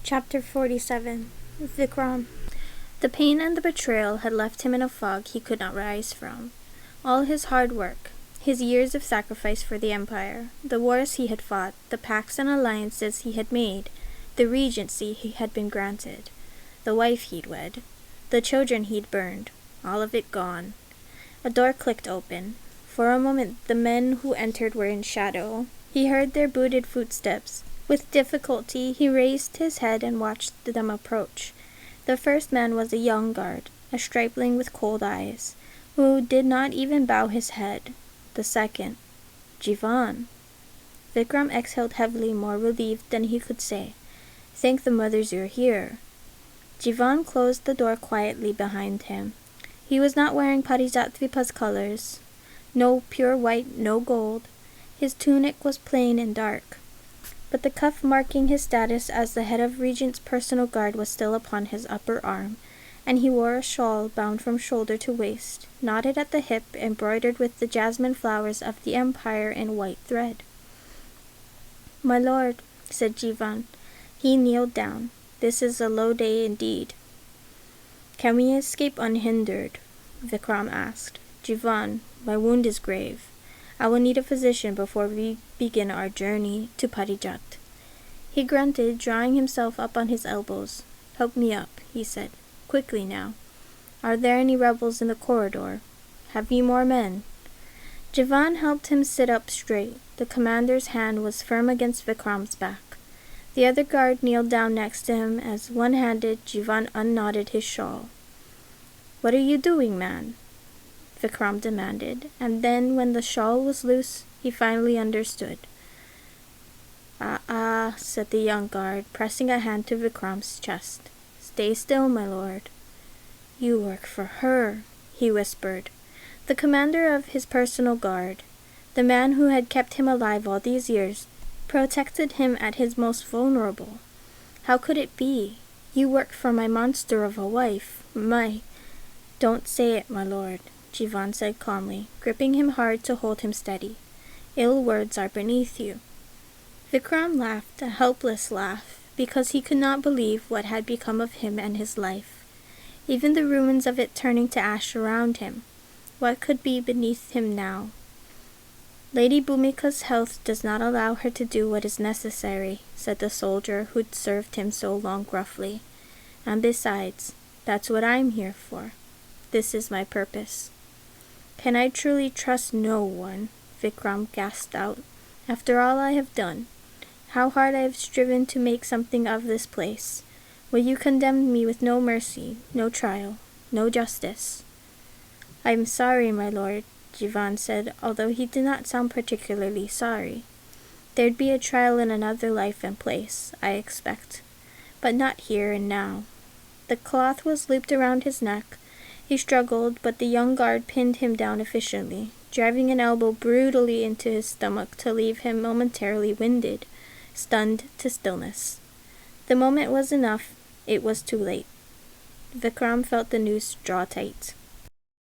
Chapter 47. Vikram. The pain and the betrayal had left him in a fog he could not rise from. All his hard work, his years of sacrifice for the Empire, the wars he had fought, the pacts and alliances he had made, the regency he had been granted, the wife he'd wed, the children he'd burned, all of it gone. A door clicked open. For a moment the men who entered were in shadow. He heard their booted footsteps. With difficulty he raised his head and watched them approach. The first man was a young guard, a stripling with cold eyes, who did not even bow his head. The second, Jivan. Vikram exhaled heavily, more relieved than he could say. "Thank the mothers you're here." Jivan closed the door quietly behind him. He was not wearing Parijatvipa's colors. No pure white, no gold. His tunic was plain and dark. But the cuff marking his status as the head of Regent's personal guard was still upon his upper arm, and he wore a shawl bound from shoulder to waist, knotted at the hip, embroidered with the jasmine flowers of the Empire in white thread. "My lord," said Jivan. He kneeled down. "This is a low day indeed." "Can we escape unhindered?" Vikram asked. "Jivan, my wound is grave. I will need a physician before we begin our journey to Parijat." He grunted, drawing himself up on his elbows. "Help me up," he said. "Quickly now. Are there any rebels in the corridor? Have you more men?" Jivan helped him sit up straight. The commander's hand was firm against Vikram's back. The other guard kneeled down next to him as, one-handed, Jivan unknotted his shawl. "What are you doing, man?" Vikram demanded, and then, when the shawl was loose, he finally understood. Ah, said the young guard, pressing a hand to Vikram's chest. "Stay still, my lord." "You work for her," he whispered. The commander of his personal guard, the man who had kept him alive all these years, protected him at his most vulnerable. How could it be? "You work for my monster of a wife, my—" "Don't say it, my lord," Jivan said calmly, gripping him hard to hold him steady. "Ill words are beneath you." Vikram laughed, a helpless laugh, because he could not believe what had become of him and his life, even the ruins of it turning to ash around him. What could be beneath him now? "Lady Bhumika's health does not allow her to do what is necessary," said the soldier who'd served him so long gruffly. "And besides, that's what I'm here for. This is my purpose." "Can I truly trust no one?" Vikram gasped out. "After all I have done, how hard I have striven to make something of this place. Will you condemn me with no mercy, no trial, no justice?" "I am sorry, my lord," Jivan said, although he did not sound particularly sorry. "There'd be a trial in another life and place, I expect, but not here and now." The cloth was looped around his neck. He struggled, but the young guard pinned him down efficiently, driving an elbow brutally into his stomach to leave him momentarily winded, stunned to stillness. The moment was enough. It was too late. Vikram felt the noose draw tight.